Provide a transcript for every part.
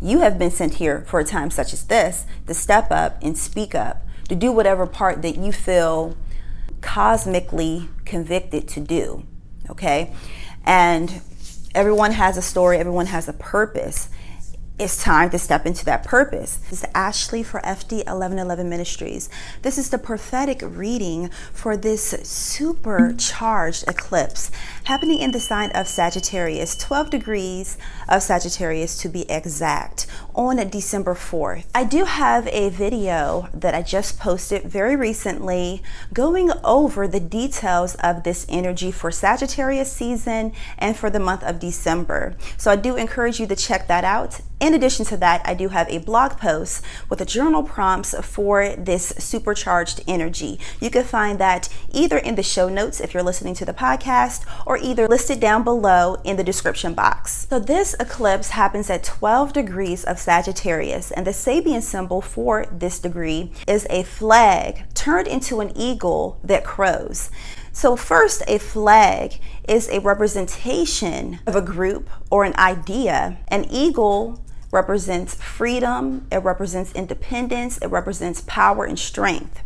You have been sent here for a time such as this to step up and speak up, to do whatever part that you feel cosmically convicted to do, okay? And everyone has a story, everyone has a purpose. It's time to step into that purpose. This is Ashley for FD 1111 Ministries. This is the prophetic reading for this supercharged eclipse happening in the sign of Sagittarius, 12 degrees of Sagittarius to be exact, on December 4th. I do have a video that I just posted very recently going over the details of this energy for Sagittarius season and for the month of December. So I do encourage you to check that out. In addition to that, I do have a blog post with the journal prompts for this supercharged energy. You can find that either in the show notes if you're listening to the podcast, or either listed down below in the description box. So this eclipse happens at 12 degrees of Sagittarius, and the Sabian symbol for this degree is a flag turned into an eagle that crows. So first, a flag is a representation of a group or an idea. An eagle represents freedom, it represents independence, it represents power and strength.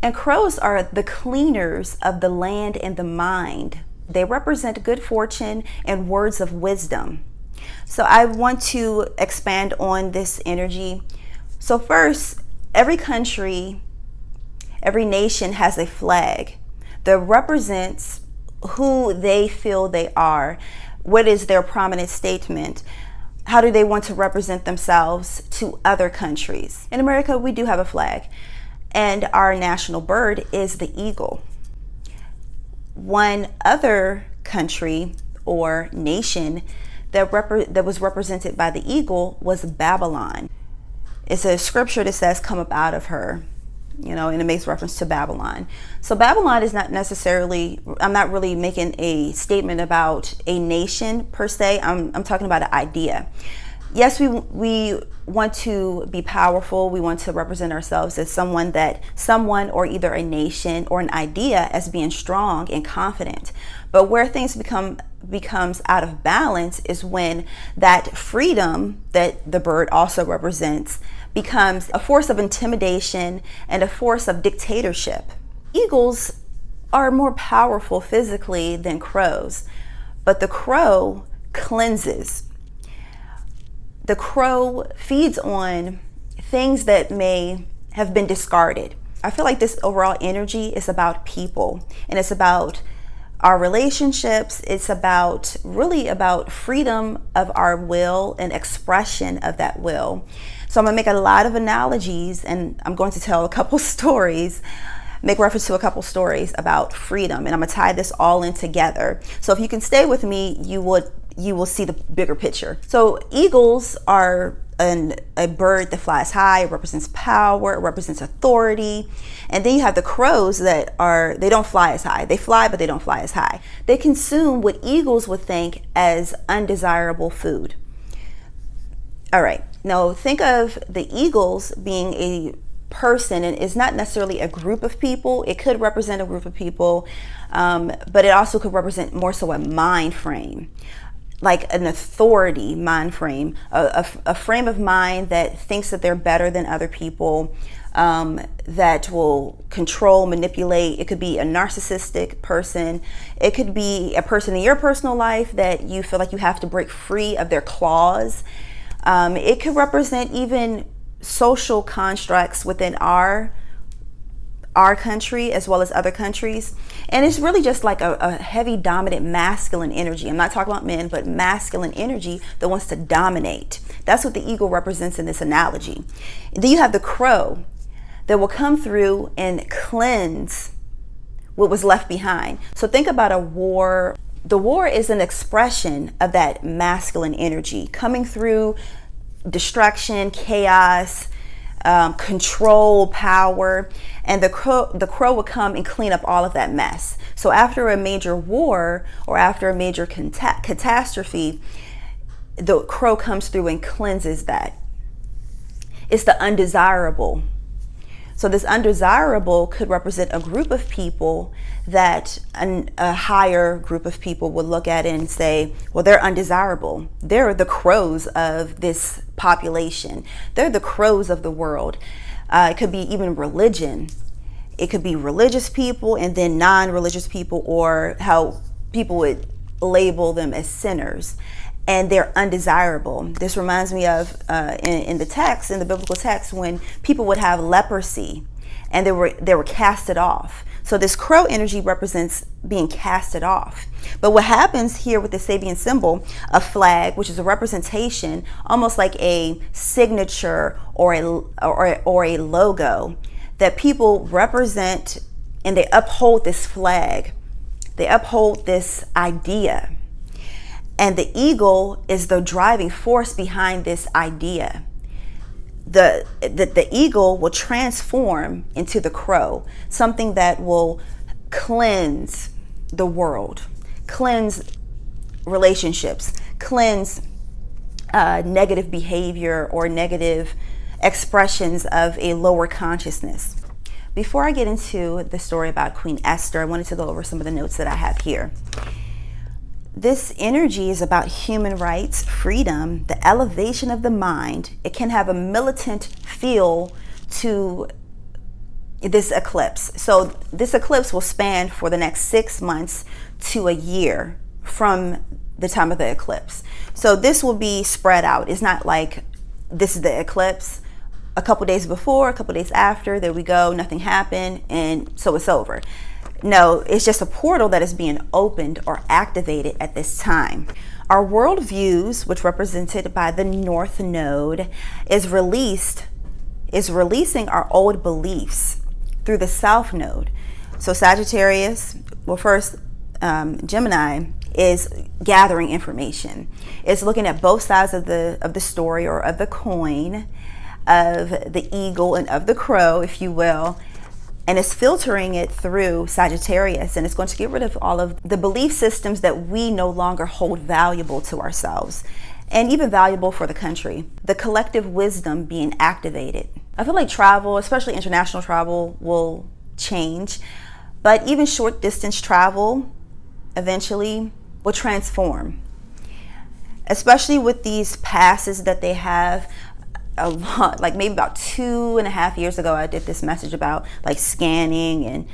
And crows are the cleaners of the land and the mind. They represent good fortune and words of wisdom. So I want to expand on this energy. So first, every country, every nation has a flag that represents who they feel they are. What is their prominent statement? How do they want to represent themselves to other countries? In America, we do have a flag, and our national bird is the eagle. One other country or nation that was represented by the eagle was Babylon. It's a scripture that says, "Come up out of her," you know, and it makes reference to Babylon. So Babylon is not necessarily, I'm not really making a statement about a nation per se. I'm talking about an idea. Yes, we want to be powerful. We want to represent ourselves as someone or either a nation or an idea as being strong and confident. But where things becomes out of balance is when that freedom that the bird also represents becomes a force of intimidation and a force of dictatorship. Eagles are more powerful physically than crows, but the crow cleanses. The crow feeds on things that may have been discarded. I feel like this overall energy is about people, and it's about our relationships. It's really about freedom of our will and expression of that will. So I'm gonna make a lot of analogies, and I'm going to tell a couple stories, make reference to a couple stories about freedom, and I'm gonna tie this all in together. So if you can stay with me, you will see the bigger picture. So eagles are a bird that flies high. It represents power, it represents authority. And then you have the crows they don't fly as high. They fly, but they don't fly as high. They consume what eagles would think as undesirable food. All right, now think of the eagles being a person, and it's not necessarily a group of people. It could represent a group of people, but it also could represent more so a mind frame, like an authority mind frame, a frame of mind that thinks that they're better than other people, that will control, manipulate. It could be a narcissistic person. It could be a person in your personal life that you feel like you have to break free of their claws. It could represent even social constructs within our country as well as other countries. And it's really just like a heavy dominant masculine energy. I'm not talking about men, but masculine energy that wants to dominate. That's what the eagle represents in this analogy. And then you have the crow that will come through and cleanse what was left behind. So think about a war. The war is an expression of that masculine energy coming through, destruction, chaos, control, power, and the crow will come and clean up all of that mess. So after a major war or after a major catastrophe, the crow comes through and cleanses that. It's the undesirable. So this undesirable could represent a group of people that a higher group of people would look at it and say, well, they're undesirable. They're the crows of this population. They're the crows of the world. It could be even religion. It could be religious people and then non-religious people, or how people would label them as sinners. And they're undesirable. This reminds me of in the text, in the biblical text, when people would have leprosy and they were casted off. So this crow energy represents being casted off. But what happens here with the Sabian symbol, a flag, which is a representation, almost like a signature or a logo, that people represent, and they uphold this flag. They uphold this idea. And the eagle is the driving force behind this idea. The eagle will transform into the crow, something that will cleanse the world, cleanse relationships, cleanse negative behavior or negative expressions of a lower consciousness. Before I get into the story about Queen Esther, I wanted to go over some of the notes that I have here. This energy is about human rights, freedom, the elevation of the mind. It can have a militant feel to this eclipse. So this eclipse will span for the next 6 months to a year from the time of the eclipse. So this will be spread out. It's not like this is the eclipse, a couple days before, a couple days after, there we go, nothing happened, and so it's over. No, it's just a portal that is being opened or activated at this time. Our world views, which represented by the North Node, is releasing our old beliefs through the South Node. So Sagittarius, well, first Gemini is gathering information. It's looking at both sides of the story, or of the coin, of the eagle and of the crow, if you will. And it's filtering it through Sagittarius, and it's going to get rid of all of the belief systems that we no longer hold valuable to ourselves and even valuable for the country. The collective wisdom being activated. I feel like travel, especially international travel, will change, but even short distance travel eventually will transform, especially with these passes that they have. A lot, like maybe about 2.5 years ago, I did this message about like scanning, and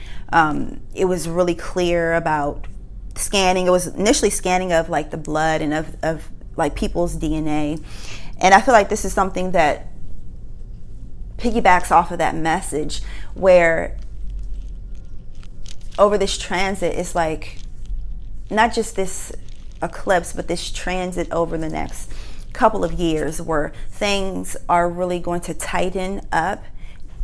it was really clear about scanning. It was initially scanning of like the blood and of like people's DNA, and I feel like this is something that piggybacks off of that message, where over this transit, it's like not just this eclipse, but this transit over the next couple of years, where things are really going to tighten up.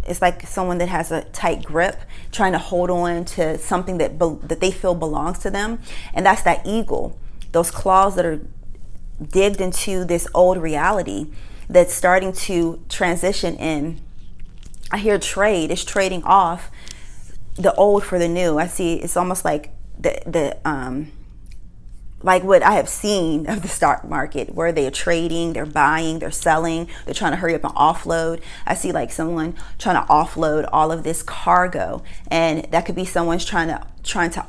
It's like someone that has a tight grip trying to hold on to something that they feel belongs to them, and that's that eagle, those claws that are digged into this old reality that's starting to transition in. I hear trade. It's trading off the old for the new. I see it's almost like like what I have seen of the stock market, where they are trading, they're buying, they're selling, they're trying to hurry up and offload. I see like someone trying to offload all of this cargo, and that could be someone's trying to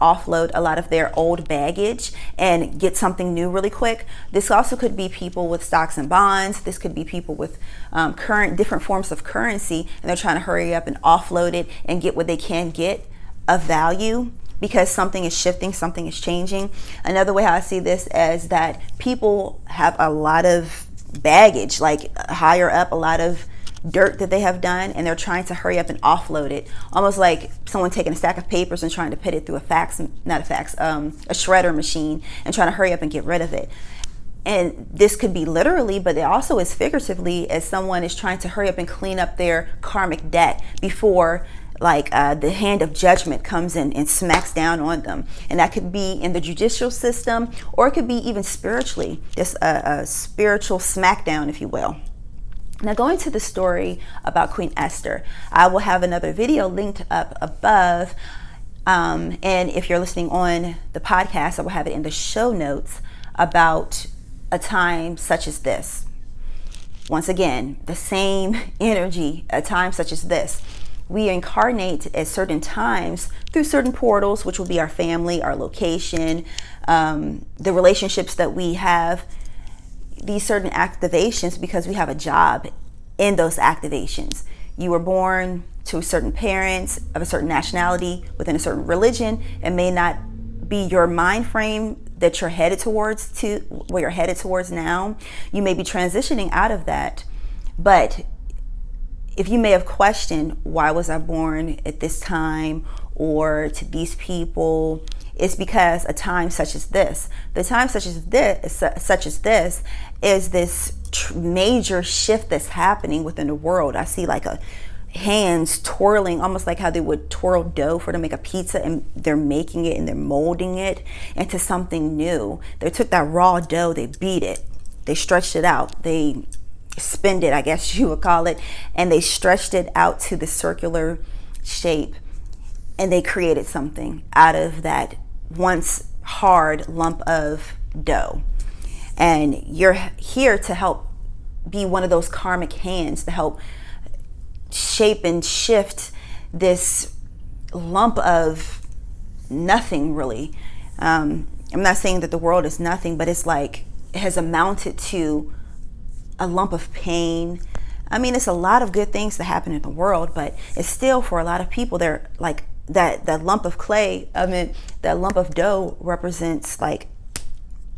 offload a lot of their old baggage and get something new really quick. This also could be people with stocks and bonds. This could be people with different forms of currency, and they're trying to hurry up and offload it and get what they can get of value, because something is shifting, something is changing. Another way how I see this is that people have a lot of baggage, like higher up, a lot of dirt that they have done, and they're trying to hurry up and offload it. Almost like someone taking a stack of papers and trying to put it through a shredder machine, and trying to hurry up and get rid of it. And this could be literally, but it also is figuratively, as someone is trying to hurry up and clean up their karmic debt before the hand of judgment comes in and smacks down on them. And that could be in the judicial system, or it could be even spiritually, just a spiritual smackdown, if you will. Now, going to the story about Queen Esther, I will have another video linked up above. And if you're listening on the podcast, I will have it in the show notes, about a time such as this. Once again, the same energy, a time such as this, we incarnate at certain times through certain portals, which will be our family, our location, the relationships that we have, these certain activations, because we have a job in those activations. You were born to certain parents of a certain nationality within a certain religion. It may not be your mind frame that you're headed towards, to where you're headed towards now. You may be transitioning out of that, but if you may have questioned, why was I born at this time or to these people, it's because a time such as this, the time such as this is this major shift that's happening within the world. I see like hands twirling, almost like how they would twirl dough for to make a pizza, and they're making it and they're molding it into something new. They took that raw dough, they beat it, they stretched it out, they spinned it, I guess you would call it, and they stretched it out to the circular shape, and they created something out of that once hard lump of dough. And you're here to help be one of those karmic hands to help shape and shift this lump of nothing, really. I'm not saying that the world is nothing, but it's like it has amounted to a lump of pain. I mean, it's a lot of good things that happen in the world, but it's still, for a lot of people, they're like that lump of clay, that lump of dough represents like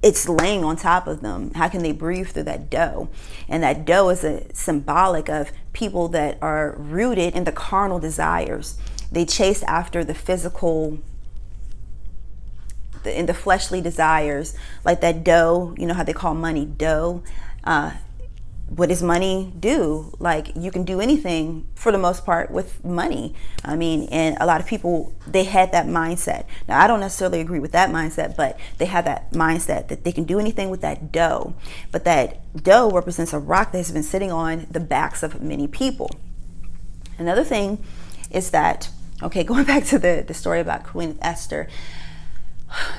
it's laying on top of them. How can they breathe through that dough? And that dough is a symbolic of people that are rooted in the carnal desires. They chase after the physical, in the fleshly desires, like that dough. You know how they call money dough? What does money do? Like, you can do anything for the most part with money. I mean, and a lot of people, they had that mindset. Now, I don't necessarily agree with that mindset, but they have that mindset that they can do anything with that dough. But that dough represents a rock that has been sitting on the backs of many people. Another thing is that, okay, going back to the story about Queen Esther.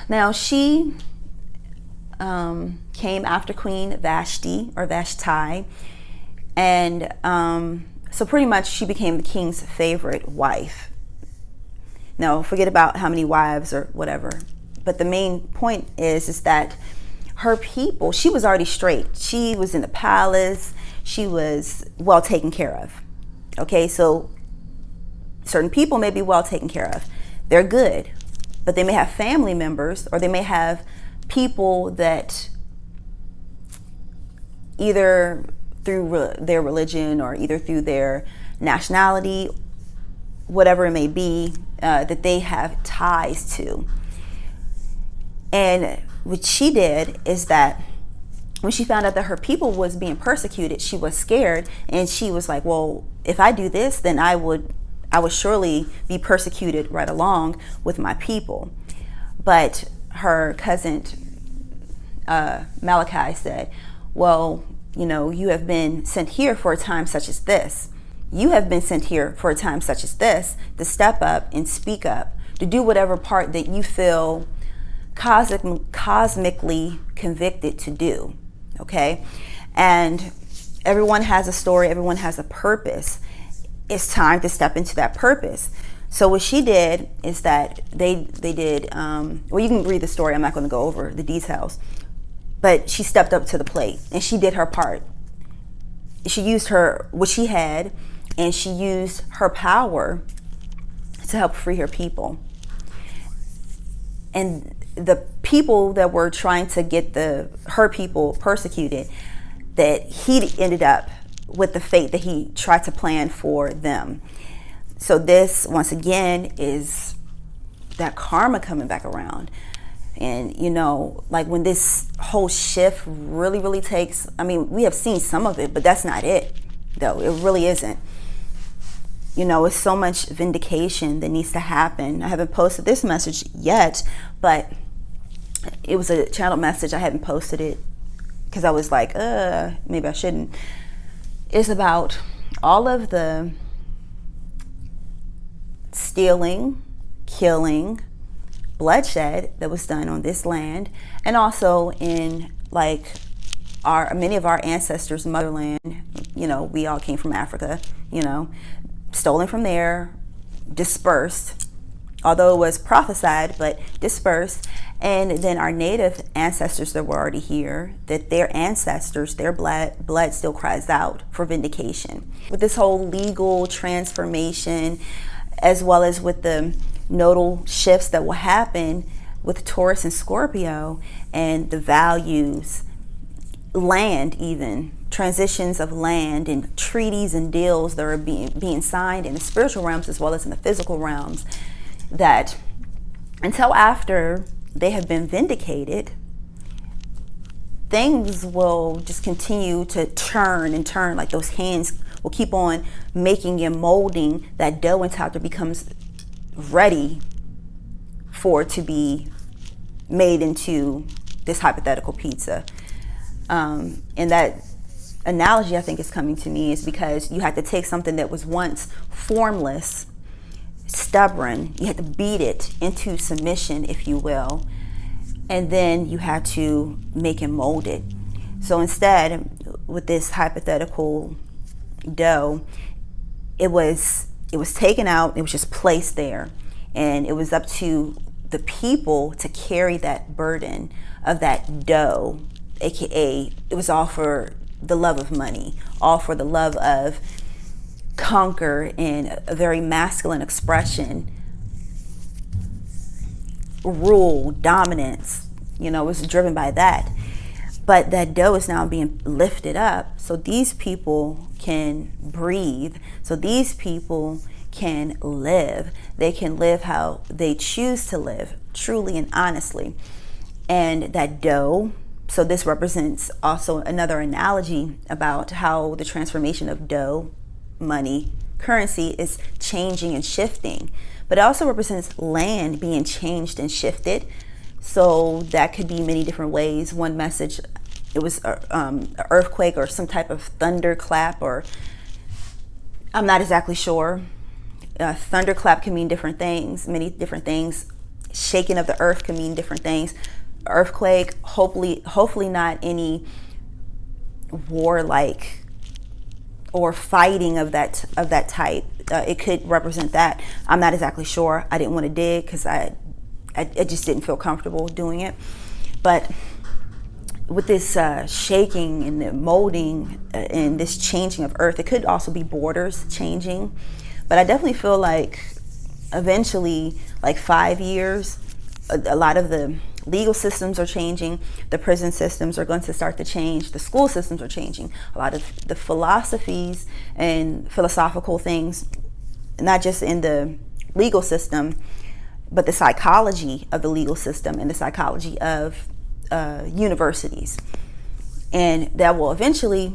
Now, she came after Queen Vashti or Vashti, and so pretty much she became the king's favorite wife. Now, forget about how many wives or whatever, but the main point is that her people, she was already straight. She was in the palace. She was well taken care of. Okay, so certain people may be well taken care of. They're good, but they may have family members, or they may have people that either through their religion or either through their nationality, whatever it may be, that they have ties to. And what she did is that when she found out that her people was being persecuted, she was scared, and she was like, well, if I do this, then I would surely be persecuted right along with my people. But her cousin Malachi said, well, you know, you have been sent here for a time such as this. You have been sent here for a time such as this to step up and speak up, to do whatever part that you feel cosmically convicted to do. Okay? And everyone has a story, everyone has a purpose. It's time to step into that purpose. So what she did is that they did, well, you can read the story, I'm not going to go over the details, but she stepped up to the plate and she did her part. She used what she had, and she used her power to help free her people. And the people that were trying to get her people persecuted, that he ended up with the fate that he tried to plan for them. So this, once again, is that karma coming back around. And, you know, like when this whole shift really, really takes, I mean, we have seen some of it, but that's not it, though. It really isn't. You know, it's so much vindication that needs to happen. I haven't posted this message yet, but it was a channel message. I hadn't posted it because I was like, maybe I shouldn't. It's about all of the stealing, killing, bloodshed that was done on this land, and also in like many of our ancestors' motherland. You know, we all came from Africa, you know, stolen from there, dispersed, although it was prophesied, but dispersed. And then our native ancestors that were already here, that their ancestors, their blood still cries out for vindication. With this whole legal transformation, as well as with the nodal shifts that will happen with Taurus and Scorpio, and the values, land even, transitions of land and treaties and deals that are being signed in the spiritual realms as well as in the physical realms, that until after they have been vindicated, things will just continue to turn and turn, like those hands will keep on making and molding that dough until it becomes ready for it to be made into this hypothetical pizza. And that analogy I think is coming to me is because you had to take something that was once formless, stubborn, you had to beat it into submission, if you will, and then you had to make and mold it. So instead, with this hypothetical dough, it was taken out, it was just placed there, and it was up to the people to carry that burden of that dough, aka it was all for the love of money, all for the love of conquer in a very masculine expression, rule, dominance, it was driven by that. But that dough is now being lifted up so these people can breathe, so these people can live. They can live how they choose to live, truly and honestly. And that dough, so this represents also another analogy about how the transformation of dough, money, currency is changing and shifting. But it also represents land being changed and shifted. So that could be many different ways. One message, it was an earthquake or some type of thunderclap, or I'm not exactly sure. Thunderclap can mean different things, many different things. Shaking of the earth can mean different things. Earthquake, hopefully not any warlike or fighting of that type. It could represent that. I'm not exactly sure. I didn't want to dig because I just didn't feel comfortable doing it. But with this shaking and the molding and this changing of earth, it could also be borders changing. But I definitely feel like eventually, like 5 years, a lot of the legal systems are changing. The prison systems are going to start to change. The school systems are changing. A lot of the philosophies and philosophical things, not just in the legal system, but the psychology of the legal system and the psychology of universities. And that will eventually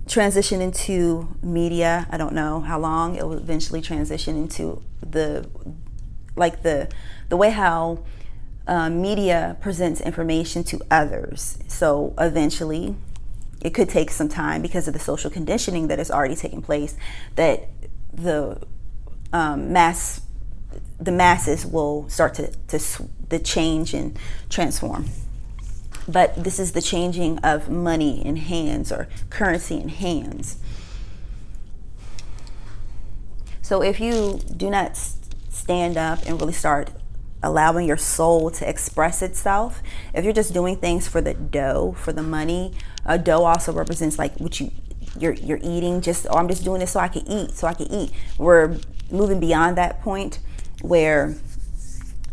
transition into media. I don't know how long it will eventually transition into the way how media presents information to others. So eventually, it could take some time because of the social conditioning that is already taking place, that the masses will start to change and transform. But this is the changing of money in hands, or currency in hands. So if you do not stand up and really start allowing your soul to express itself, if you're just doing things for the dough, for the money, dough also represents like what you're eating, I'm just doing this so I can eat. We're moving beyond that point where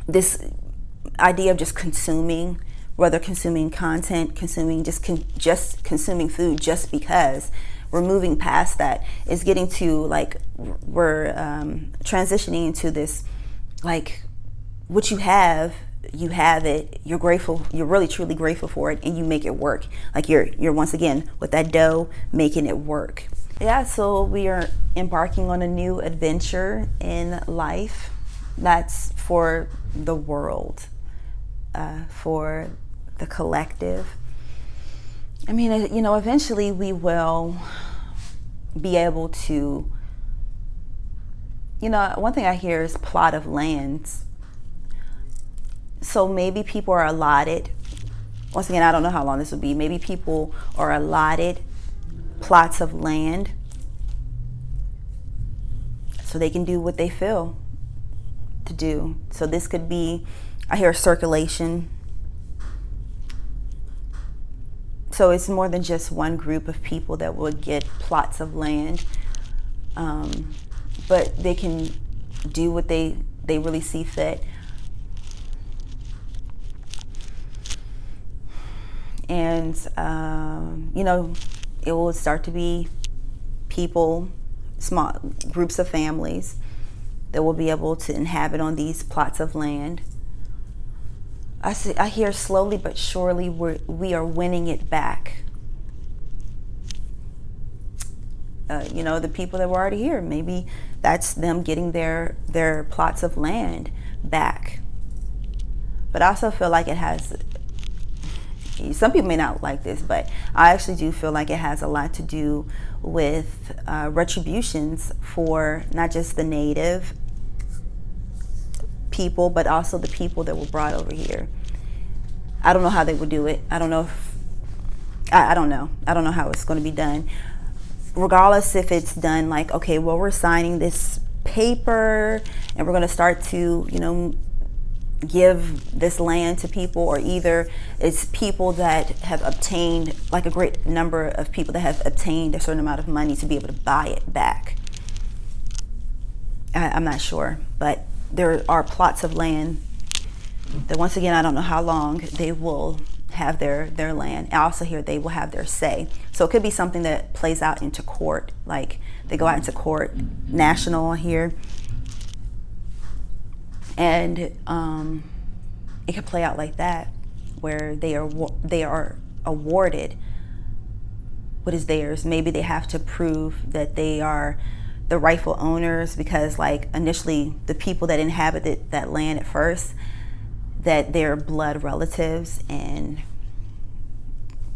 this idea of just consuming, whether consuming content, consuming consuming food just because, we're moving past that. It's getting to like, we're transitioning into this, like, what you have it, you're grateful, you're really truly grateful for it, and you make it work. Like you're once again with that dough making it work. Yeah, so we are embarking on a new adventure in life. That's for the world, for the collective. I mean, eventually we will be able to, one thing I hear is plot of lands. So maybe people are allotted, once again, I don't know how long this will be, maybe people are allotted plots of land so they can do what they feel to do. So this could be, I hear circulation. So it's more than just one group of people that would get plots of land, but they can do what they really see fit. And, you know, it will start to be people, small groups of families that will be able to inhabit on these plots of land. I hear slowly but surely we are winning it back. You know, the people that were already here, maybe that's them getting their plots of land back. But I also feel like it has, some people may not like this, but I actually do feel like it has a lot to do with retributions for not just the native people, but also the people that were brought over here. I don't know how they would do it. I don't know if, I don't know. I don't know how it's going to be done. Regardless if it's done like, okay, well, we're signing this paper and we're going to start to, you know, give this land to people, or either it's people that have obtained, like a great number of people that have obtained a certain amount of money to be able to buy it back. I'm not sure, but there are plots of land that, once again, I don't know how long they will have their land. I also hear they will have their say. So it could be something that plays out into court, like they go out into court, national here, and it could play out like that, where they are awarded what is theirs. Maybe they have to prove that they are the rightful owners, because like initially the people that inhabited that land at first, that they're blood relatives, and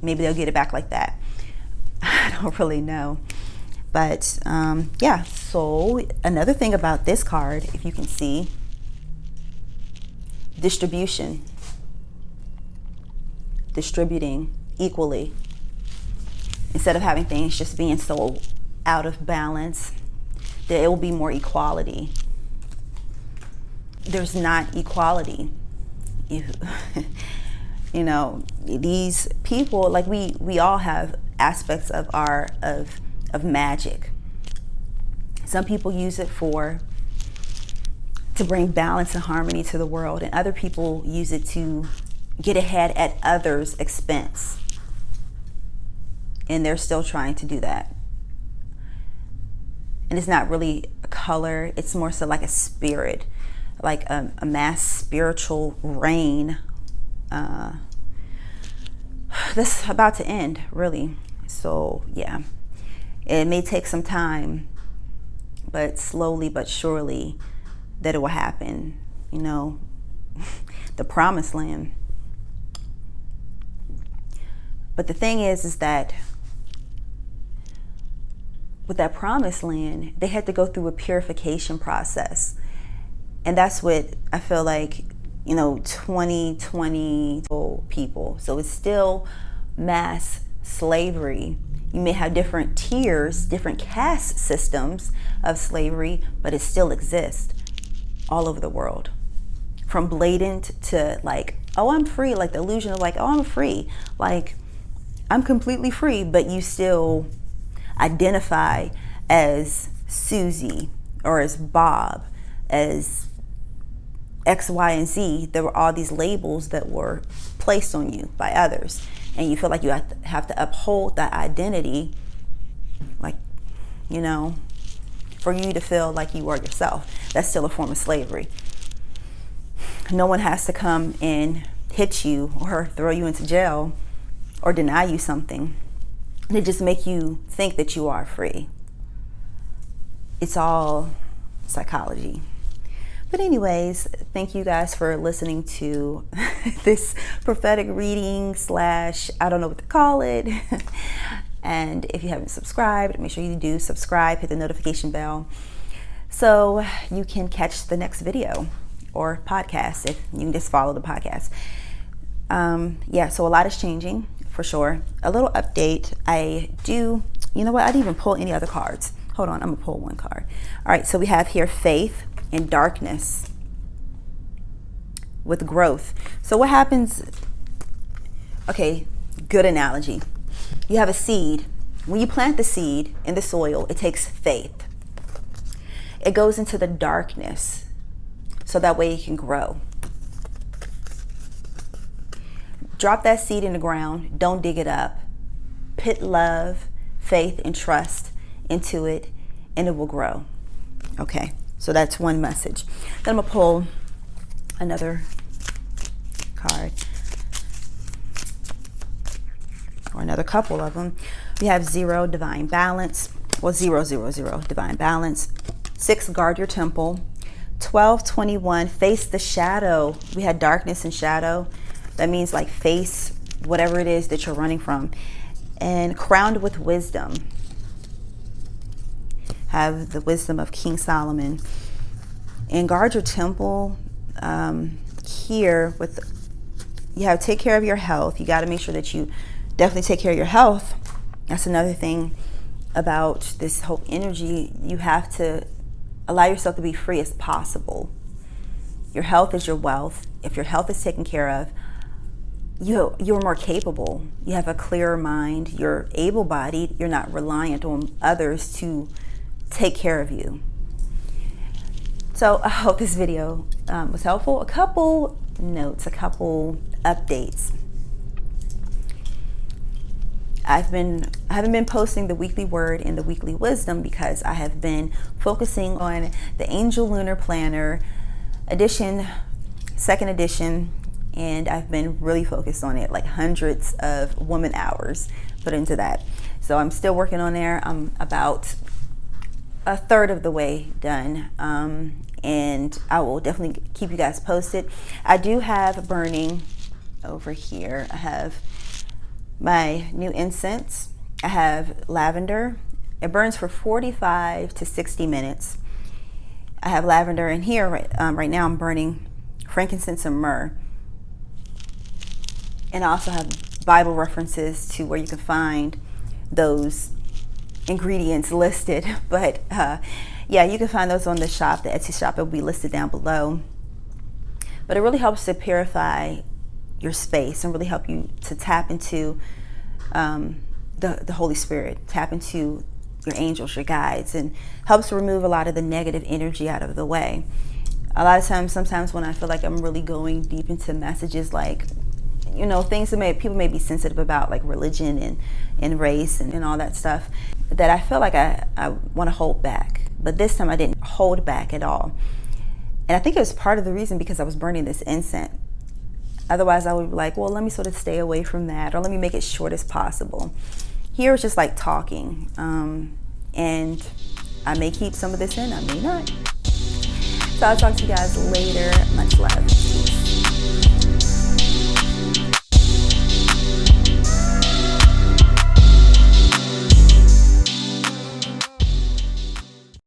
maybe they'll get it back like that. I don't really know. But yeah, so another thing about this card, if you can see, distribution, distributing equally, instead of having things just being so out of balance, that it will be more equality. There's not equality. You know, these people, like we all have aspects of of magic. Some people use it to bring balance and harmony to the world, and other people use it to get ahead at others' expense. And they're still trying to do that. And it's not really a color, it's more so like a spirit, like a mass spiritual reign that's about to end, really. So yeah, it may take some time, but slowly but surely that it will happen. You know, the promised land. But the thing is that with that promised land, they had to go through a purification process. And that's what I feel like, you know, 2020 people. So it's still mass slavery. You may have different tiers, different caste systems of slavery, but it still exists all over the world. From blatant to like, oh, I'm free, like the illusion of like, oh, I'm free. Like, I'm completely free, but you still identify as Susie or as Bob, as X, Y, and Z. There were all these labels that were placed on you by others, and you feel like you have to uphold that identity, like, you know, for you to feel like you are yourself. That's still a form of slavery. No one has to come and hit you or throw you into jail or deny you something. They just make you think that you are free. It's all psychology. But anyways, thank you guys for listening to this prophetic reading / I don't know what to call it. And if you haven't subscribed, make sure you do subscribe, hit the notification bell, so you can catch the next video or podcast. If you can just follow the podcast. Yeah, so a lot is changing for sure. A little update. You know what? I didn't even pull any other cards. Hold on, I'm gonna pull one card. All right, so we have here faith and darkness with growth. So what happens? Okay, good analogy. You have a seed. When you plant the seed in the soil, it takes faith. It goes into the darkness so that way it can grow. Drop that seed in the ground. Don't dig it up. Put love, faith, and trust into it, and it will grow. Okay, so that's one message. Then I'm gonna pull another card, or another couple of them. We have 0, divine balance. Well, 0, 0, 0, divine balance. 6, guard your temple. 12, 21, face the shadow. We had darkness and shadow. That means like face whatever it is that you're running from. And crowned with wisdom. Have the wisdom of King Solomon. And guard your temple. Here with, you have to take care of your health. You got to make sure that you definitely take care of your health. That's another thing about this whole energy. You have to allow yourself to be free as possible. Your health is your wealth. If your health is taken care of, you're more capable. You have a clearer mind. You're able-bodied. You're not reliant on others to take care of you. So I hope this video was helpful. A couple notes, a couple updates. I haven't been posting the weekly word and the weekly wisdom because I have been focusing on the Angel Lunar Planner edition, 2nd edition, and I've been really focused on it, like hundreds of woman hours put into that. So I'm still working on there. I'm about a third of the way done, and I will definitely keep you guys posted. I do have burning over here. I have my new incense. I have lavender. It burns for 45 to 60 minutes. I have lavender in here. Right now I'm burning frankincense and myrrh. And I also have Bible references to where you can find those ingredients listed. But yeah, you can find those on the shop, the Etsy shop. It will be listed down below. But it really helps to purify your space and really help you to tap into the Holy Spirit, tap into your angels, your guides, and helps to remove a lot of the negative energy out of the way. A lot of times, sometimes when I feel like I'm really going deep into messages like, you know, things that people may be sensitive about, like religion and race and all that stuff, that I feel like I want to hold back. But this time I didn't hold back at all. And I think it was part of the reason because I was burning this incense. Otherwise I would be like, well, let me sort of stay away from that, or let me make it short as possible. Here it's just like talking. And I may keep some of this in, I may not. So I'll talk to you guys later. Much love. Peace.